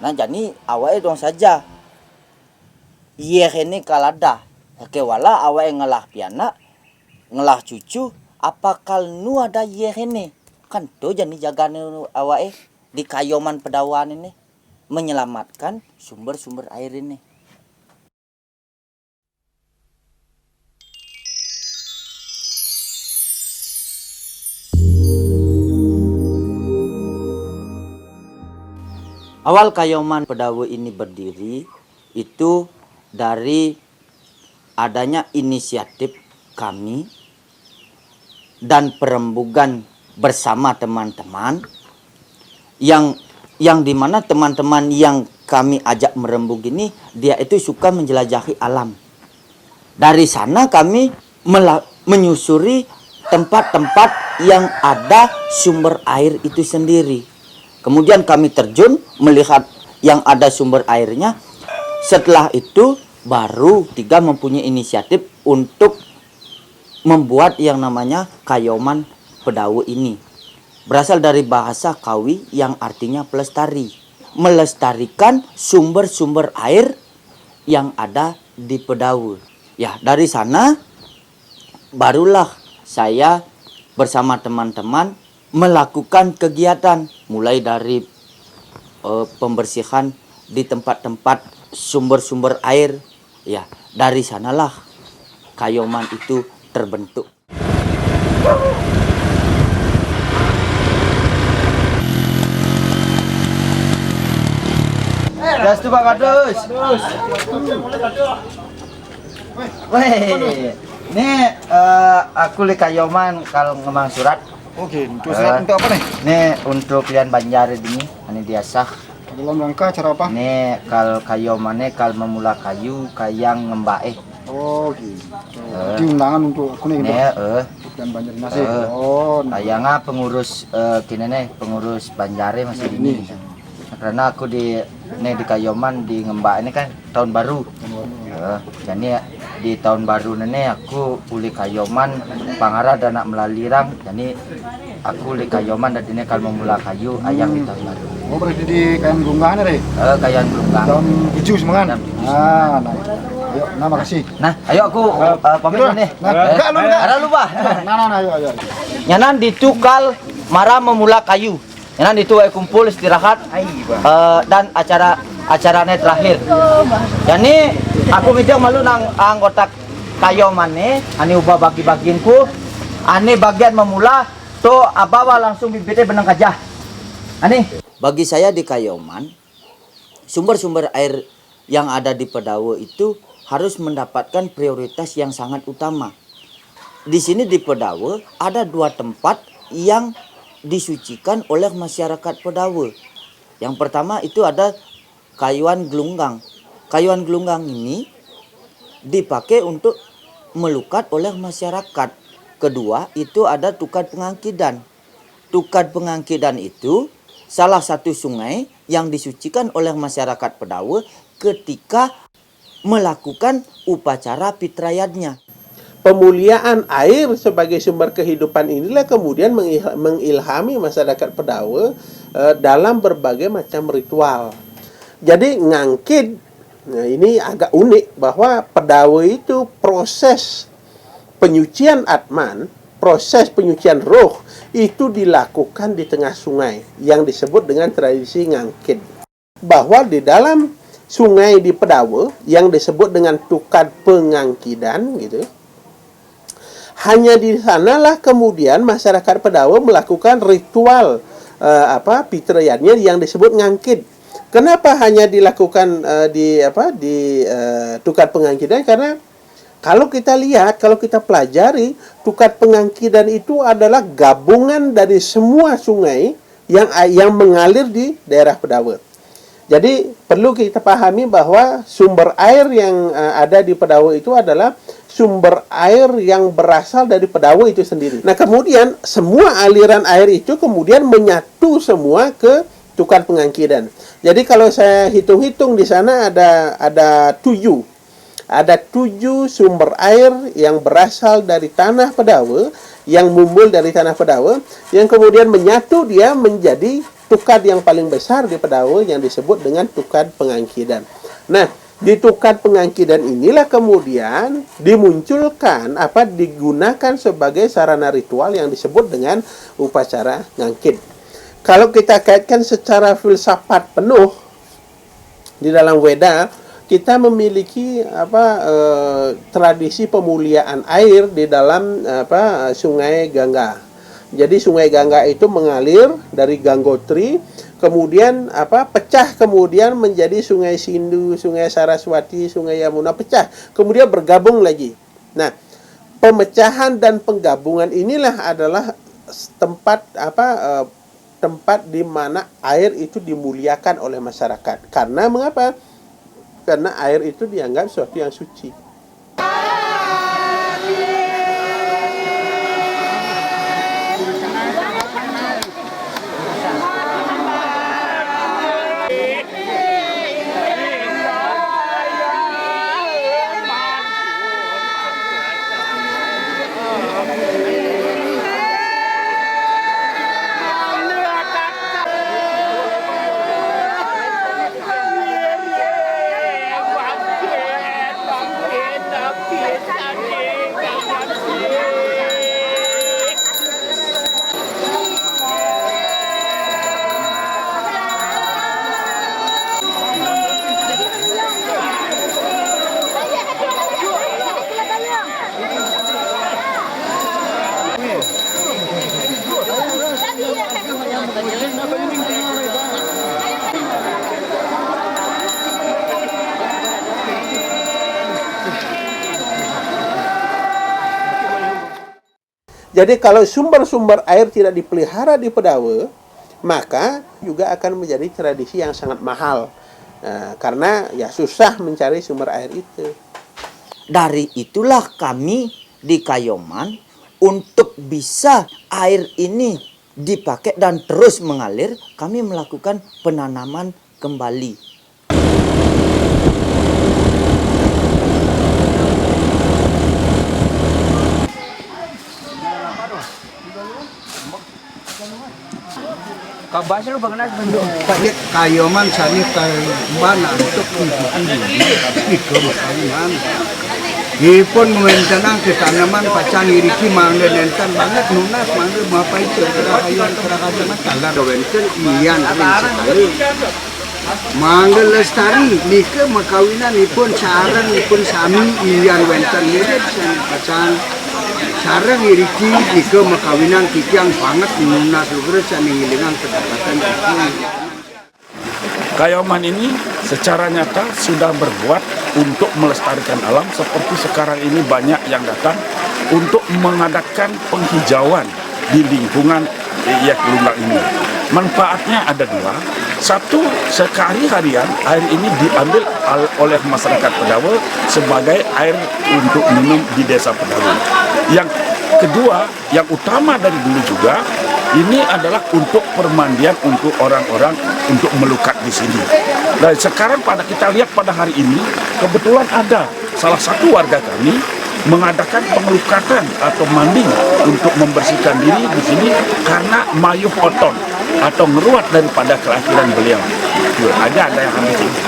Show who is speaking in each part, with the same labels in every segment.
Speaker 1: Nah jadi awake dong saja. Iya ini kalada. Oke wala awake ngelah piana, ngelah cucu, apakal nu ada iya ini. Kan tuh jadi jagane awake di kayoman pedawan ini menyelamatkan sumber-sumber air ini. Awal kayoman Pedawe ini berdiri itu dari adanya inisiatif kami dan perembugan bersama teman-teman yang dimana teman-teman yang kami ajak merembug ini dia itu suka menjelajahi alam. Dari sana kami menyusuri tempat-tempat yang ada sumber air itu sendiri. Kemudian kami terjun melihat yang ada sumber airnya. Setelah itu baru tiga mempunyai inisiatif untuk membuat yang namanya kayoman Pedawe ini. Berasal dari bahasa Kawi yang artinya pelestari. Melestarikan sumber-sumber air yang ada di Pedawe. Ya, dari sana barulah saya bersama teman-teman melakukan kegiatan mulai dari pembersihan di tempat-tempat sumber-sumber air. Ya, dari sanalah kayoman itu terbentuk. Das tu Pak Kadus. Weh, ini aku li kayoman kalau ngemang surat.
Speaker 2: Oke, untuk surat untuk apa nih?
Speaker 1: Ini untuk pilihan Banjar ini diasah.
Speaker 2: Dalam rangka acara apa?
Speaker 1: Ini kal kayomane kal memula kayu kayang ngembae.
Speaker 2: Oh gitu. Jadi undangan untuk aku nih. Dan Banjar masih.
Speaker 1: Kayangnya pengurus kini nih pengurus Banjare masih ini. Karena aku di Kayoman di Ngembak ini kan tahun baru. Jadi di tahun baru ini aku uli Kayoman pangara dan nak melalirang. Jadi aku uli Kayoman dan ini kalau memula kayu ayam di tahun baru.
Speaker 2: Oh berarti di Kayan Gelunggang deh?
Speaker 1: Kayan Gelunggang.
Speaker 2: Tahun 7 semangat. Nah, ayo, nah makasih.
Speaker 1: Nah, ayo aku pamit dulu nih.
Speaker 2: Enggak lu enggak.
Speaker 1: Ada lupa.
Speaker 2: Nah, ayo.
Speaker 1: Nyanan ditukal marah memula kayu. Nyanan itu kumpul istirahat dan acaranya terakhir. Jadi aku bijak malu nang anggota kayoman nih, ani ubah bagi-baginku, ani bagian memula to abawa langsung bibitnya benang kajah. Ani bagi saya di Kayoman sumber-sumber air yang ada di Pedawe itu harus mendapatkan prioritas yang sangat utama. Di sini di Pedawe ada dua tempat yang disucikan oleh masyarakat Pedawe. Yang pertama itu ada Kayuan Gelunggang. Kayuan Gelunggang ini dipakai untuk melukat oleh masyarakat. Kedua itu ada Tukad Pengangkidan. Tukad Pengangkidan itu salah satu sungai yang disucikan oleh masyarakat Pedawe ketika melakukan upacara pitrayadnya.
Speaker 3: Pemuliaan air sebagai sumber kehidupan inilah kemudian mengilhami masyarakat Pedawe dalam berbagai macam ritual. Jadi ngangkid, nah ini agak unik bahwa Pedawe itu proses penyucian atman, proses penyucian roh itu dilakukan di tengah sungai yang disebut dengan tradisi ngangkid. Bahwa di dalam sungai di Pedawe yang disebut dengan Tukad Pengangkidan gitu. Hanya di sanalah kemudian masyarakat Pedawe melakukan ritual pitrayadnya yang disebut ngangkid. Kenapa hanya dilakukan di Tukad Pengangkidan? Karena kalau kita lihat, kalau kita pelajari, Tukad Pengangkidan itu adalah gabungan dari semua sungai yang mengalir di daerah Pedawe. Jadi perlu kita pahami bahwa sumber air yang ada di Pedawe itu adalah sumber air yang berasal dari Pedawe itu sendiri. Nah kemudian semua aliran air itu kemudian menyatu semua ke Tukad Pengangkidan. Jadi kalau saya hitung-hitung di sana ada 7 sumber air yang berasal dari tanah Pedawe, yang mumbul dari tanah Pedawe, yang kemudian menyatu dia menjadi tukad yang paling besar di Pedawe yang disebut dengan tukad pengangkidan. Nah, di tukad pengangkidan inilah kemudian dimunculkan digunakan sebagai sarana ritual yang disebut dengan upacara ngangkid. Kalau kita kaitkan secara filsafat penuh di dalam Weda, kita memiliki tradisi pemuliaan air di dalam Sungai Gangga. Jadi Sungai Gangga itu mengalir dari Gangotri, kemudian pecah kemudian menjadi Sungai Sindu, Sungai Saraswati, Sungai Yamuna, pecah, kemudian bergabung lagi. Nah, pemecahan dan penggabungan inilah adalah tempat tempat di mana air itu dimuliakan oleh masyarakat. Karena mengapa? Karena air itu dianggap sesuatu yang suci. Jadi kalau sumber-sumber air tidak dipelihara di Pedawe, maka juga akan menjadi tradisi yang sangat mahal. Karena ya susah mencari sumber air itu.
Speaker 1: Dari itulah kami di Kayoman untuk bisa air ini dipakai dan terus mengalir, kami melakukan penanaman kembali.
Speaker 2: Pakai Kayoman sani mana untuk itu makanan. Ipun mengenang ke tanaman pacang iriki mangenentan banget nunas mangga apa itu kayon kerakajan talar wenten iyan sekali. Mangga lestari nika makawinan ipun sarang ipun sami iyan wenten mirip sani pacang. Sarang iriki ika makawinan kikiang banget nunas lugre sani ngilingan kedapatan iriki.
Speaker 4: Kayoman ini secara nyata sudah berbuat untuk melestarikan alam, seperti sekarang ini banyak yang datang untuk mengadakan penghijauan di lingkungan Yak Lunggak ini. Manfaatnya ada dua. Satu, sehari-harian air ini diambil oleh masyarakat Pedawe sebagai air untuk minum di desa Pedawe. Yang kedua, yang utama dari dulu juga, ini adalah untuk permandian untuk orang-orang untuk melukat di sini. Dan sekarang kita lihat pada hari ini, kebetulan ada salah satu warga kami mengadakan pengelukatan atau mandi untuk membersihkan diri di sini karena mayuh oton atau ngeruat daripada kelahiran beliau. Itu aja ada yang habis ini.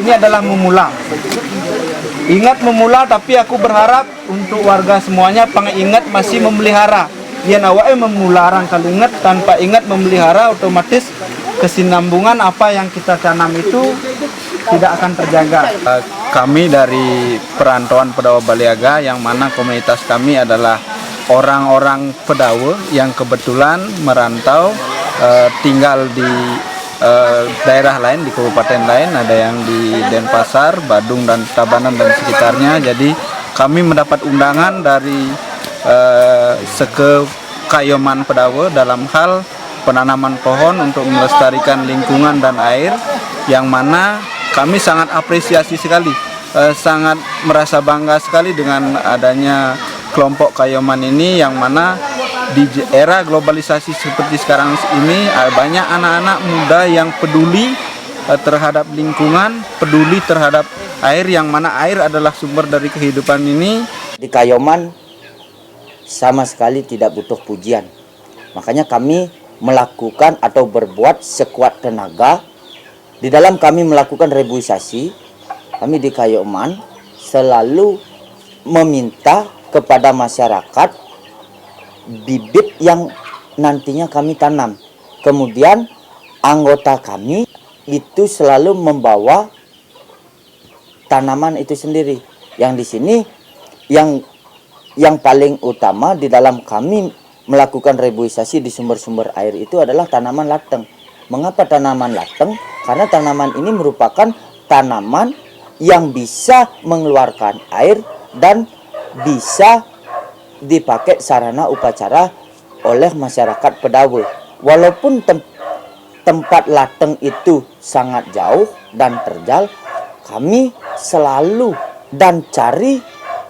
Speaker 5: Ini adalah memula. Ingat memula, tapi aku berharap untuk warga semuanya ingat masih memelihara. Dia nawai memula rangkal ingat, tanpa ingat memelihara otomatis kesinambungan apa yang kita tanam itu tidak akan terjaga.
Speaker 6: Kami dari perantauan Pedawe Baliaga, yang mana komunitas kami adalah orang-orang Pedawe yang kebetulan merantau tinggal di daerah lain, di kabupaten lain, ada yang di Denpasar, Badung dan Tabanan dan sekitarnya. Jadi kami mendapat undangan dari Seke Kayoman Pedawe dalam hal penanaman pohon untuk melestarikan lingkungan dan air, yang mana kami sangat apresiasi sekali, sangat merasa bangga sekali dengan adanya kelompok Kayoman ini, yang mana di era globalisasi seperti sekarang ini banyak anak-anak muda yang peduli terhadap lingkungan, peduli terhadap air, yang mana air adalah sumber dari kehidupan ini.
Speaker 1: Di Kayoman sama sekali tidak butuh pujian. Makanya kami melakukan atau berbuat sekuat tenaga. Di dalam kami melakukan reboisasi, kami di Kayoman selalu meminta kepada masyarakat bibit yang nantinya kami tanam. Kemudian anggota kami itu selalu membawa tanaman itu sendiri. Yang di sini yang paling utama di dalam kami melakukan reboisasi di sumber-sumber air itu adalah tanaman lateng. Mengapa tanaman lateng? Karena tanaman ini merupakan tanaman yang bisa mengeluarkan air dan bisa dipakai sarana upacara oleh masyarakat Pedawe. Walaupun tempat lateng itu sangat jauh dan terjal, kami selalu dan cari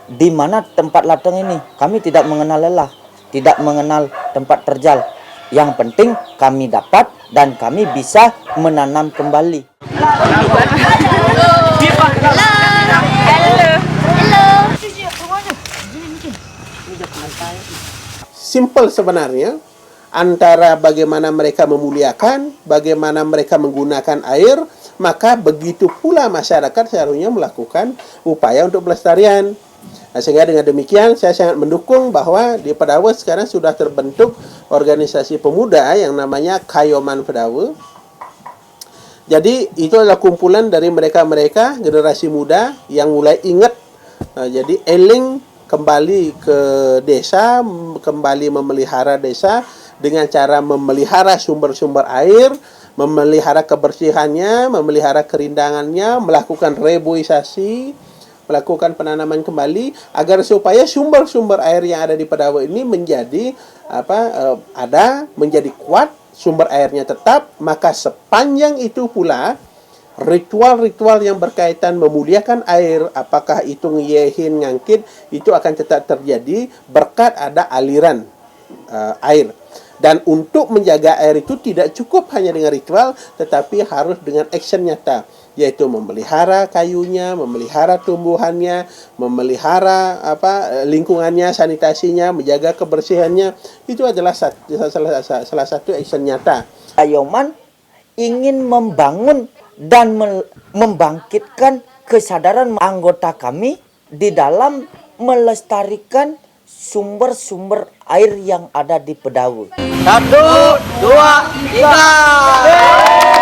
Speaker 1: di mana tempat lateng ini. Kami tidak mengenal lelah, tidak mengenal tempat terjal. Yang penting kami dapat dan kami bisa menanam kembali.
Speaker 3: Simple sebenarnya, antara bagaimana mereka memuliakan, bagaimana mereka menggunakan air, maka begitu pula masyarakat seharusnya melakukan upaya untuk pelestarian. Nah, sehingga dengan demikian saya sangat mendukung bahwa di Pedawe sekarang sudah terbentuk organisasi pemuda yang namanya Kayoman Pedawe. Jadi itu adalah kumpulan dari mereka-mereka generasi muda yang mulai ingat. Jadi eling kembali ke desa, kembali memelihara desa dengan cara memelihara sumber-sumber air, memelihara kebersihannya, memelihara kerindangannya, melakukan reboisasi, melakukan penanaman kembali agar supaya sumber-sumber air yang ada di Pedawe ini menjadi menjadi kuat, sumber airnya tetap. Maka sepanjang itu pula ritual-ritual yang berkaitan memuliakan air, apakah itu ngeyehin, ngangkit, itu akan tetap terjadi berkat ada aliran air. Dan untuk menjaga air itu tidak cukup hanya dengan ritual, tetapi harus dengan action nyata, yaitu memelihara kayunya, memelihara tumbuhannya, memelihara lingkungannya, sanitasinya, menjaga kebersihannya. Itu adalah salah satu action nyata.
Speaker 1: Kayoman ingin membangun dan membangkitkan kesadaran anggota kami di dalam melestarikan sumber-sumber air yang ada di Pedawe. 1, 2, 3.